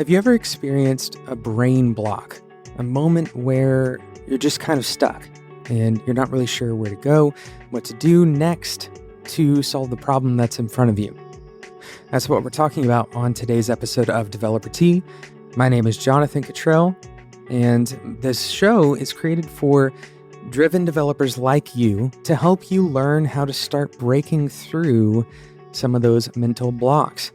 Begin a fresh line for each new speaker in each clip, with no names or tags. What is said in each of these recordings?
Have you ever experienced a brain block? A moment where you're just kind of stuck and you're not really sure where to go, what to do next to solve the problem that's in front of you? That's what we're talking about on today's episode of Developer Tea. My name is Jonathan Cottrell, and this show is created for driven developers like you to help you learn how to start breaking through some of those mental blocks.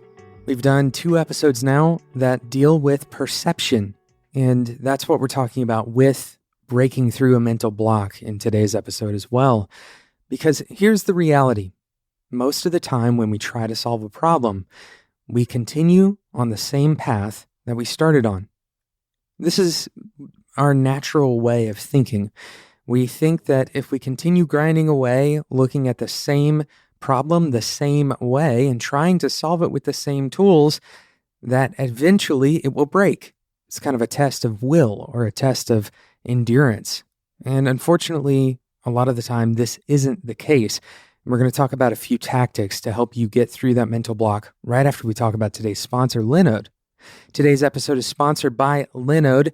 We've done 2 episodes now that deal with perception, and that's what we're talking about with breaking through a mental block in today's episode as well. Because here's the reality. Most of the time when we try to solve a problem, we continue on the same path that we started on. This is our natural way of thinking. We think that if we continue grinding away, looking at the same problem the same way and trying to solve it with the same tools, that eventually it will break. It's kind of a test of will or a test of endurance. And unfortunately, a lot of the time, this isn't the case. And we're going to talk about a few tactics to help you get through that mental block right after we talk about today's sponsor, Linode. Today's episode is sponsored by Linode.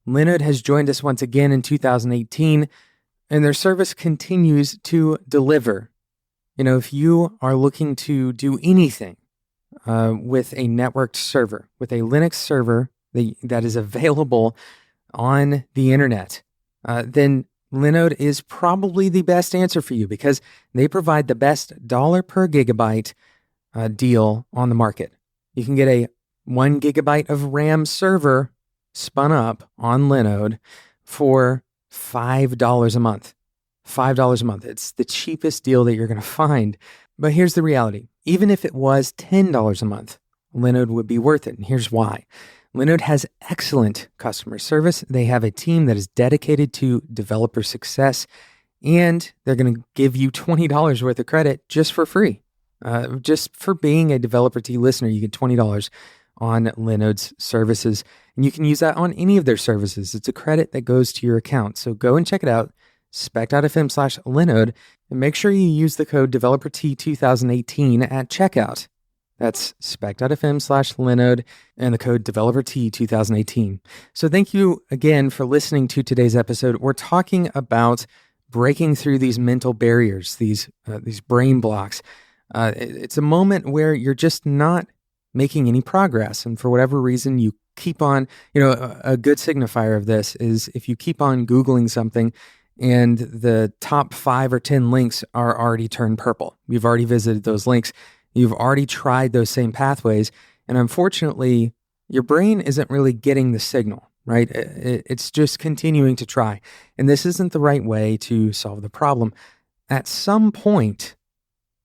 Linode has joined us once again in 2018, and their service continues to deliver. You know, if you are looking to do anything with a networked server, with a Linux server that is available on the internet, then Linode is probably the best answer for you because they provide the best dollar per gigabyte deal on the market. You can get a 1 gigabyte of RAM server spun up on Linode for $5 a month. $5 a month. It's the cheapest deal that you're going to find. But here's the reality. Even if it was $10 a month, Linode would be worth it. And here's why. Linode has excellent customer service. They have a team that is dedicated to developer success, and they're going to give you $20 worth of credit just for free. Just for being a Developer Tea listener, you get $20 on Linode's services, and you can use that on any of their services. It's a credit that goes to your account. So go and check it out. spec.fm/Linode, and make sure you use the code DeveloperT2018 at checkout. That's spec.fm/Linode and the code DeveloperT2018. So thank you again for listening to today's episode. We're talking about breaking through these mental barriers, these brain blocks. It's a moment where you're just not making any progress, and for whatever reason, you keep on, a good signifier of this is if you keep on Googling something and the top 5 or 10 links are already turned purple. You've already visited those links. You've already tried those same pathways. And unfortunately, your brain isn't really getting the signal, right? It's just continuing to try. And this isn't the right way to solve the problem. At some point,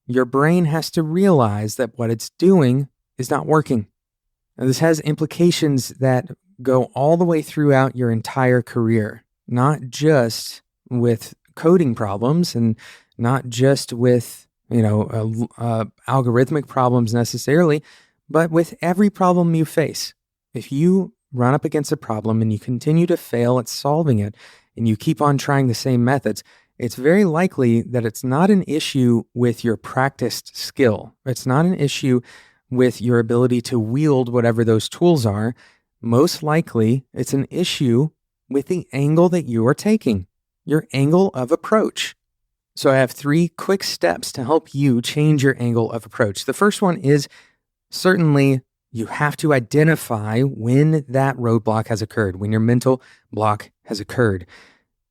your brain has to realize that what it's doing is not working. Now, this has implications that go all the way throughout your entire career, not just with coding problems and not just with, algorithmic problems necessarily, but with every problem you face. If you run up against a problem and you continue to fail at solving it and you keep on trying the same methods, it's very likely that it's not an issue with your practiced skill. It's not an issue with your ability to wield whatever those tools are. Most likely, it's an issue with the angle that you are taking. Your angle of approach. So I have 3 quick steps to help you change your angle of approach. The first one is certainly you have to identify when that roadblock has occurred, when your mental block has occurred.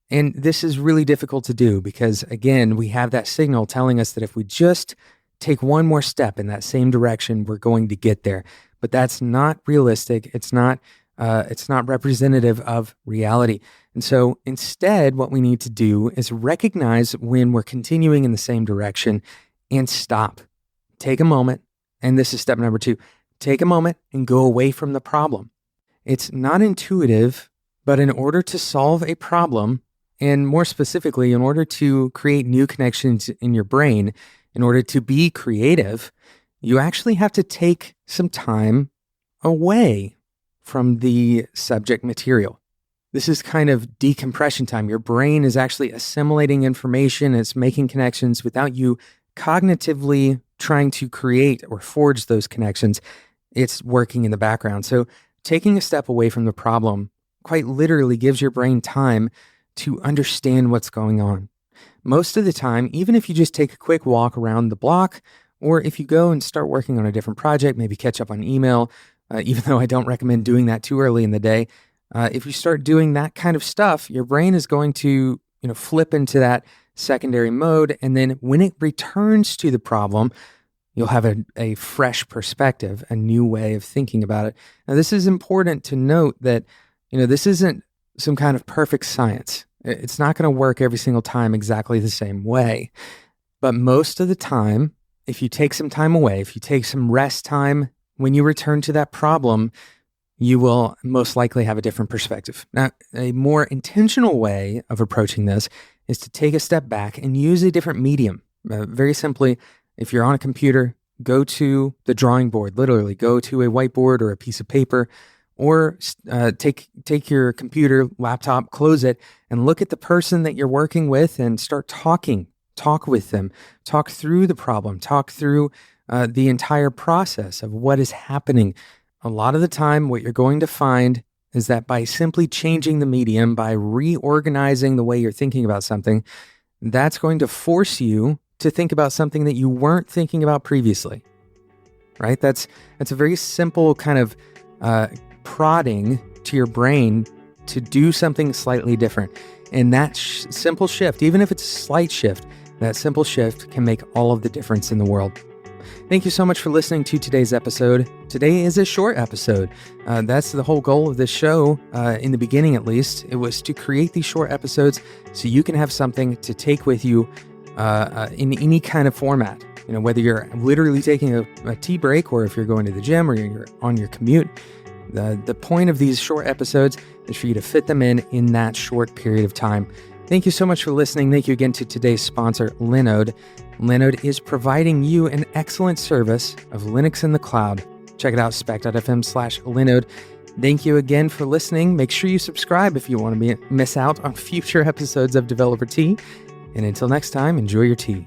And this is really difficult to do because, again, we have that signal telling us that if we just take one more step in that same direction, we're going to get there. But that's not realistic. It's not representative of reality. And so instead, what we need to do is recognize when we're continuing in the same direction and stop. Take a moment. And this is step number 2. Take a moment and go away from the problem. It's not intuitive, but in order to solve a problem, and more specifically, in order to create new connections in your brain, in order to be creative, you actually have to take some time away from the subject material. This is kind of decompression time. Your brain is actually assimilating information. It's making connections without you cognitively trying to create or forge those connections. It's working in the background. So taking a step away from the problem quite literally gives your brain time to understand what's going on. Most of the time, even if you just take a quick walk around the block, or if you go and start working on a different project, maybe catch up on email, even though I don't recommend doing that too early in the day, if you start doing that kind of stuff, your brain is going to flip into that secondary mode. And then when it returns to the problem, you'll have a fresh perspective, a new way of thinking about it. Now, this is important to note that, this isn't some kind of perfect science. It's not going to work every single time exactly the same way. But most of the time, if you take some time away, if you take some rest time, when you return to that problem, you will most likely have a different perspective. Now, a more intentional way of approaching this is to take a step back and use a different medium. Very simply, if you're on a computer, go to the drawing board, literally go to a whiteboard or a piece of paper, or take your computer, laptop, close it, and look at the person that you're working with and start talking. Talk with them, talk through the problem, talk through the entire process of what is happening. A lot of the time, what you're going to find is that by simply changing the medium, by reorganizing the way you're thinking about something, that's going to force you to think about something that you weren't thinking about previously, right? That's a very simple kind of prodding to your brain to do something slightly different. And that simple shift, even if it's a slight shift, that simple shift can make all of the difference in the world. Thank you so much for listening to today's episode. Today is a short episode. That's the whole goal of this show, in the beginning at least. It was to create these short episodes so you can have something to take with you in any kind of format. Whether you're literally taking a tea break or if you're going to the gym or you're on your commute. The point of these short episodes is for you to fit them in that short period of time. Thank you so much for listening. Thank you again to today's sponsor, Linode. Linode is providing you an excellent service of Linux in the cloud. Check it out, spec.fm/Linode. Thank you again for listening. Make sure you subscribe if you want to miss out on future episodes of Developer Tea. And until next time, enjoy your tea.